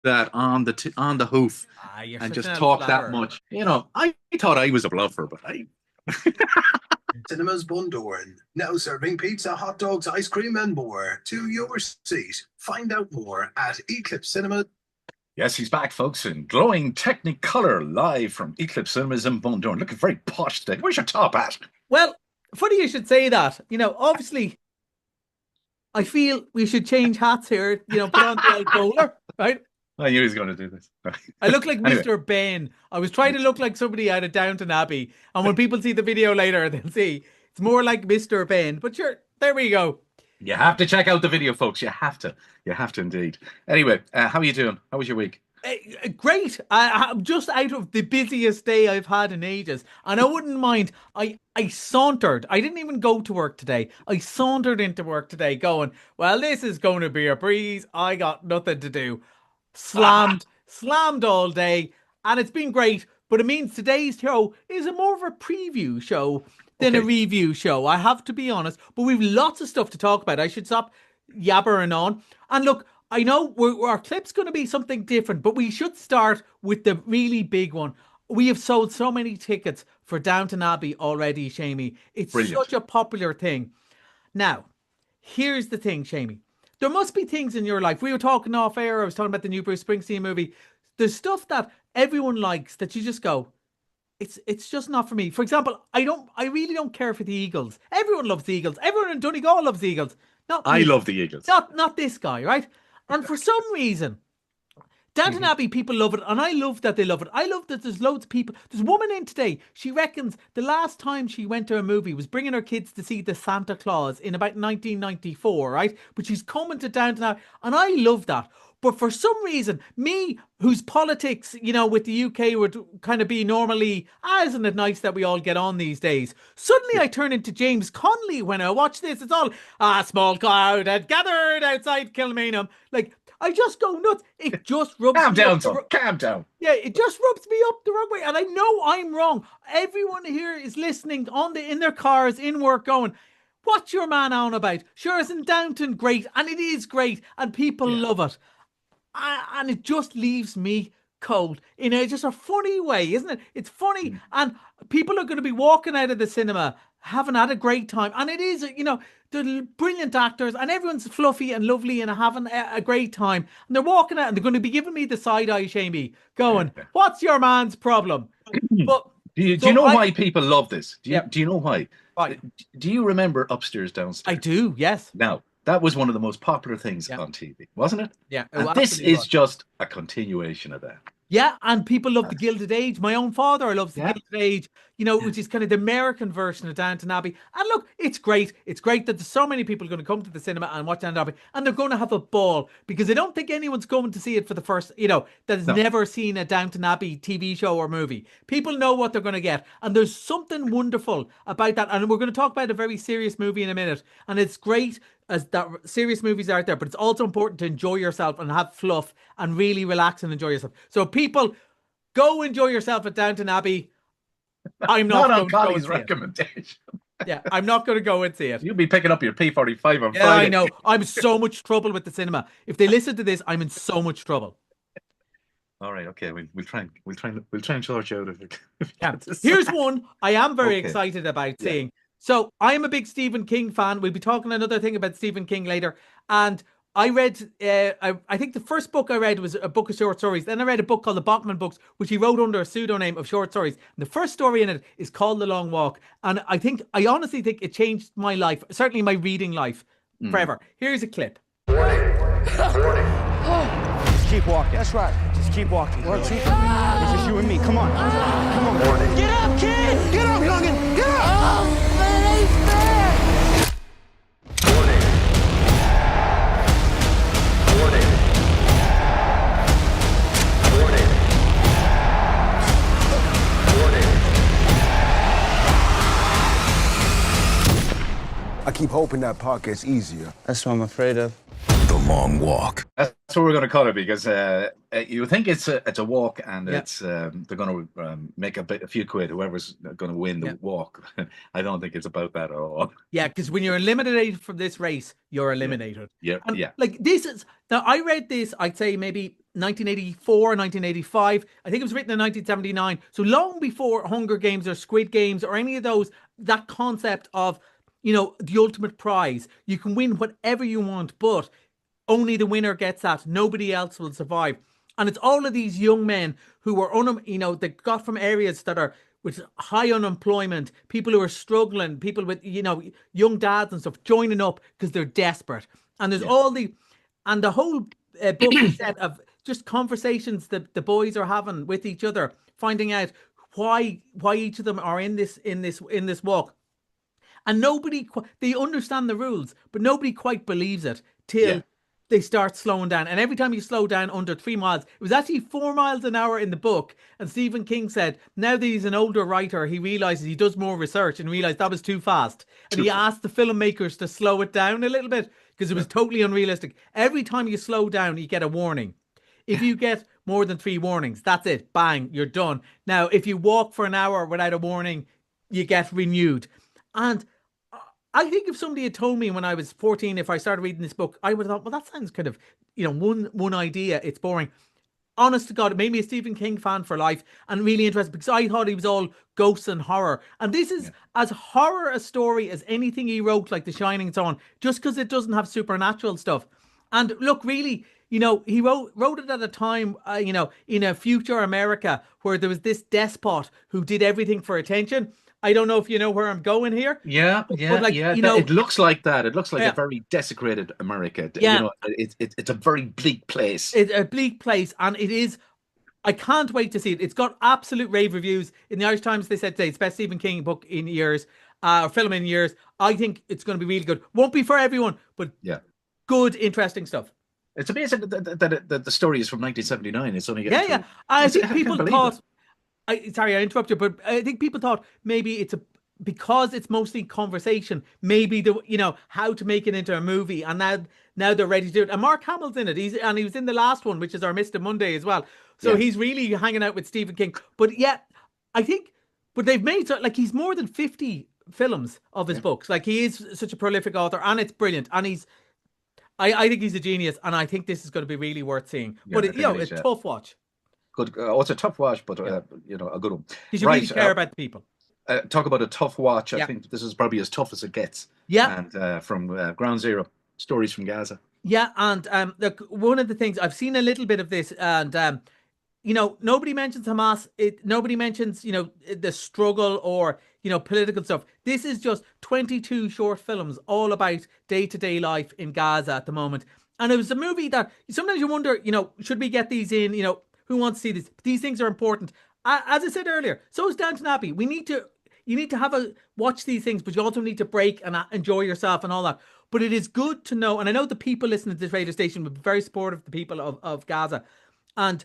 that on the hoof Ah, you're and such an just elf talk that flapper. much. I thought I was a bluffer, but I Cinemas Bundoran, now serving pizza, hot dogs, ice cream, and more to your seat. Find out more at Eclipse Cinema. Yes, he's back, folks, in glowing Technicolor live from Eclipse Cinemas in Bundoran. Looking very posh today. Where's your top hat? Well, funny you should say that. Obviously, I feel we should change hats here. Put on the old bowler, right? I knew he was going to do this. I look like Anyway, Mr. Ben. I was trying to look like somebody out of Downton Abbey, and when people see the video later, they'll see it's more like Mr. Ben. But sure, there we go. you have to check out the video, folks. You have to. You have to indeed. Anyway, how are you doing? How was your week? Great. I'm just out of the busiest day I've had in ages, and I wouldn't mind. I sauntered. I didn't even go to work today. I sauntered into work today, going, "Well, this is going to be a breeze. I got nothing to do." Slammed all day, and it's been great. But it means today's show is a more of a preview show than a Okay. review show. I have to be honest. But we've lots of stuff to talk about. I should stop yabbering on. And look, I know our clip's going to be something different, but we should start with the really big one. We have sold so many tickets for Downton Abbey already, Shamey. It's Brilliant. such a popular thing. Now, here's the thing, Shamey. There must be things in your life. We were talking off air. I was talking about the new Bruce Springsteen movie. There's stuff that everyone likes that you just go, it's just not for me. For example, I really don't care for the Eagles. Everyone loves the Eagles. Everyone in Donegal loves the Eagles. Not I me. love the Eagles. Not this guy, right? And for some reason, Downton Abbey people love it, and I love that they love it. I love that there's loads of people. There's a woman in today. She reckons the last time she went to a movie was bringing her kids to see the Santa Claus in about 1994, right? But she's coming to Downton Abbey, and I love that. But for some reason, me, whose politics, with the UK would kind of be normally, isn't it nice that we all get on these days? Suddenly I turn into James Connolly when I watch this. It's all, small crowd had gathered outside Kilmainham. Like, I just go nuts. It just rubs Calm me down, up. son. Calm down. Yeah, it just rubs me up the wrong way. And I know I'm wrong. Everyone here is listening in their cars, in work, going, what's your man on about? Sure, isn't Downton great? And it is great. And people love it. And it just leaves me cold in just a funny way, isn't it? It's funny, and people are going to be walking out of the cinema having had a great time, and it is, they're brilliant actors, and everyone's fluffy and lovely and having a great time, and they're walking out, and they're going to be giving me the side eye, Shamey, going, "What's your man's problem?" But Do you know why people love this? Do you know why? Right. Do you remember Upstairs, Downstairs? I do, yes. Now, that was one of the most popular things on TV, wasn't it? Yeah. And this is just a continuation of that. Yeah, and people love the Gilded Age. My own father loves the Gilded Age, which is kind of the American version of Downton Abbey. And look, it's great. It's great that there's so many people going to come to the cinema and watch Downton Abbey, and they're going to have a ball, because I don't think anyone's going to see it for the first, that has never seen a Downton Abbey TV show or movie. People know what they're going to get, and there's something wonderful about that. And we're going to talk about a very serious movie in a minute, and it's great as that serious movies are out there, but it's also important to enjoy yourself and have fluff and really relax and enjoy yourself. So people, go enjoy yourself at Downton Abbey. I'm not on going Collie's to go and see recommendation. it. Yeah, I'm not going to go and see it. You'll be picking up your P45 on Yeah, Friday. I know. I'm so much trouble with the cinema. If they listen to this, I'm in so much trouble. All right, okay. We'll try and sort you out if Yeah. Here's one I am very excited about seeing. So I am a big Stephen King fan. We'll be talking another thing about Stephen King later. And I read, I think the first book I read was a book of short stories. Then I read a book called The Bachman Books, which he wrote under a pseudonym of short stories. And the first story in it is called The Long Walk. And I honestly think it changed my life, certainly my reading life, forever. Here's a clip. Just keep walking. That's right. Just keep walking. It's just you and me. Come on. Come on. Get up, kid! Get up, youngin! Get up! I keep hoping that part gets easier. That's what I'm afraid of. The Long Walk. That's what we're going to call it, because you think it's a walk, and it's they're going to make a few quid. Whoever's going to win the walk. I don't think it's about that at all. Yeah, because when you're eliminated from this race, you're eliminated. Yeah, and like this is now. I read this, I'd say maybe 1984, 1985. I think it was written in 1979. So long before Hunger Games or Squid Games or any of those, that concept of, the ultimate prize. You can win whatever you want, but only the winner gets that. Nobody else will survive. And it's all of these young men who are, they got from areas that are with high unemployment, people who are struggling, people with, young dads and stuff joining up because they're desperate. And there's the whole book is set of just conversations that the boys are having with each other, finding out why each of them are in this walk. And they understand the rules, but nobody quite believes it till they start slowing down. And every time you slow down under 3 miles, it was actually 4 miles an hour in the book. And Stephen King said, now that he's an older writer, he realizes he does more research and realized that was too fast. And he asked the filmmakers to slow it down a little bit because it was totally unrealistic. Every time you slow down, you get a warning. If you get more than 3 warnings, that's it. Bang, you're done. Now, if you walk for an hour without a warning, you get renewed. And I think if somebody had told me when I was 14, if I started reading this book, I would have thought, well, that sounds kind of, one idea. It's boring. Honest to God, it made me a Stephen King fan for life and really interested because I thought he was all ghosts and horror. And this is as horror a story as anything he wrote, like The Shining and so on, just because it doesn't have supernatural stuff. And look, really, he wrote it at a time, in a future America where there was this despot who did everything for attention. I don't know if you know where I'm going here. Yeah. It looks like that. It looks like a very desecrated America. Yeah. It's a very bleak place. It's a bleak place, and it is. I can't wait to see it. It's got absolute rave reviews. In the Irish Times, they said today it's best Stephen King book in years, or film in years. I think it's going to be really good. Won't be for everyone, but good, interesting stuff. It's amazing that the story is from 1979. It's only getting through. I think people thought. Sorry, I interrupt you, but I think people thought maybe because it's mostly conversation, maybe how to make it into a movie, and now they're ready to do it. And Mark Hamill's in it. He was in the last one, which is our Mr. Monday as well. So he's really hanging out with Stephen King. But but they've made he's more than 50 films of his books. Like, he is such a prolific author, and it's brilliant. And I think he's a genius, and I think this is going to be really worth seeing. But it's a tough watch. Good. It's a tough watch, but a good one. You should really care about the people. Talk about a tough watch. I think this is probably as tough as it gets. Yeah. And from Ground Zero, Stories from Gaza. Yeah, and look, one of the things I've seen a little bit of this, and nobody mentions Hamas. Nobody mentions the struggle or political stuff. This is just 22 short films all about day-to-day life in Gaza at the moment. And it was a movie that sometimes you wonder, should we get these in? Who wants to see this? These things are important. As I said earlier, so is Downton Abbey. You need to watch these things, but you also need to break and enjoy yourself and all that. But it is good to know, and I know the people listening to this radio station will be very supportive of the people of Gaza. And,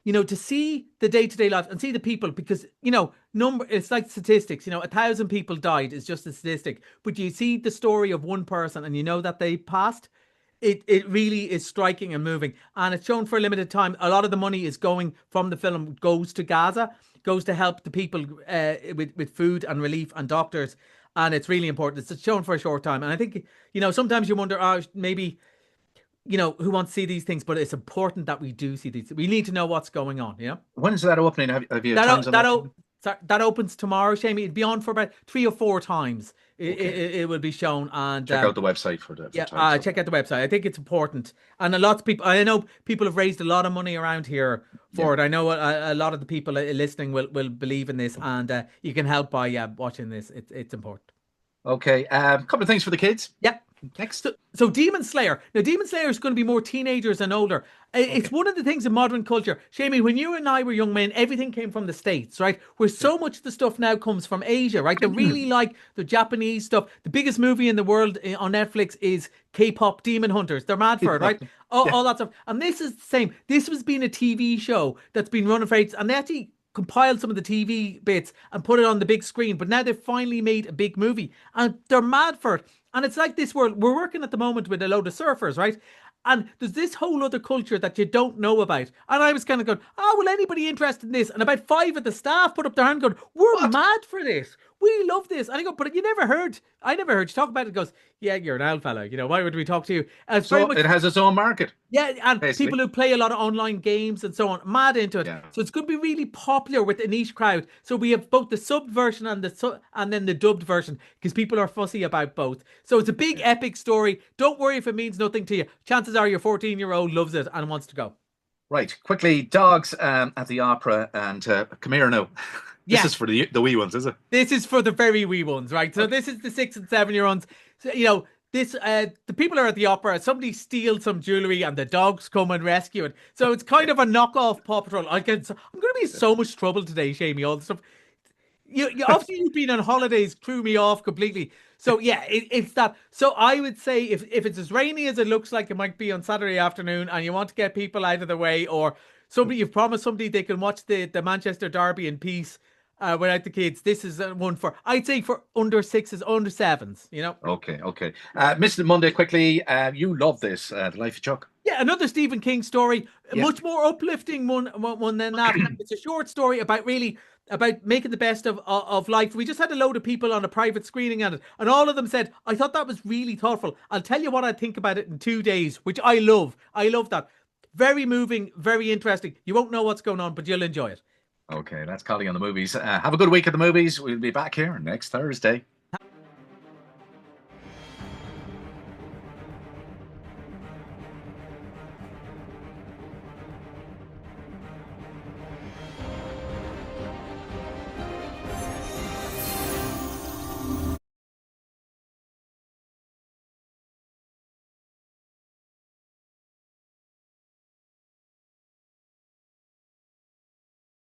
to see the day-to-day life and see the people, because, it's like statistics, 1,000 people died is just a statistic. But you see the story of one person and you know that they passed. It really is striking and moving, and it's shown for a limited time. A lot of the money is going from the film goes to Gaza, goes to help the people with food and relief and doctors, and it's really important. It's shown for a short time, and I think sometimes you wonder, maybe who wants to see these things, but it's important that we do see these. We need to know what's going on. When is that opening? Have you times on that? That opens tomorrow, Seamie. It'll be on for about 3 or 4 times. It will be shown, and check out the website for the check out the website. I think it's important, and a lot of people. I know people have raised a lot of money around here for it. I know a lot of the people listening will believe in this, and you can help by watching this. It's important. Okay, couple of things for the kids. Yeah. Next, so Demon Slayer. Now, Demon Slayer is going to be more teenagers and older. It's one of the things in modern culture. Seamie, when you and I were young men, everything came from the States, right? Where so much of the stuff now comes from Asia, right? They really like the Japanese stuff. The biggest movie in the world on Netflix is K-pop Demon Hunters. They're mad for it, right? All that stuff. And this is the same. This was being a TV show that's been running for ages, and they actually compiled some of the TV bits and put it on the big screen. But now they've finally made a big movie, and they're mad for it. And it's like this world. We're working at the moment with a load of surfers, right? And there's this whole other culture that you don't know about. And I was kind of going, will anybody interested in this? And about 5 of the staff put up their hand going, we're mad for this. we love this. And I go, but I never heard you talk about it. It goes, yeah, you're an owl fella. You know, why would we talk to you? It's very So much, it has its own market. yeah, and basically. people who play a lot of online games and so on, mad into it. Yeah. So it's going to be really popular with a niche crowd. So we have both the subbed version and and then the dubbed version, because people are fussy about both. So it's a big epic story. Don't worry if it means nothing to you. Chances are your 14-year-old loves it and wants to go. Right, quickly, dogs at the opera, and come here now. This is for the wee ones, is it? This is for the very wee ones, right? So this is the 6 and 7-year-olds. So, you know, this the people are at the opera. Somebody steals some jewelry, and the dogs come and rescue it. So it's kind of a knockoff Paw Patrol. I'm going to be in so much trouble today, Seamie. All the stuff. You obviously you've been on holidays, threw me off completely. So yeah, it's that. So I would say if it's as rainy as it looks like it might be on Saturday afternoon, and you want to get people out of the way, or you've promised somebody they can watch the Manchester Derby in peace without the kids, this is one for, I'd say, for under 6s, under 7s. You know. Okay. Mr. Monday, quickly. You love this, The Life of Chuck. Yeah, another Stephen King story, a much more uplifting one than that. It's a short story about making the best of life. We just had a load of people on a private screening at it, and all of them said, I thought that was really thoughtful. I'll tell you what I think about it in 2 days, which I love. I love that. Very moving, very interesting. You won't know what's going on, but you'll enjoy it. Okay, that's Collie on the movies. Have a good week at the movies. We'll be back here next Thursday.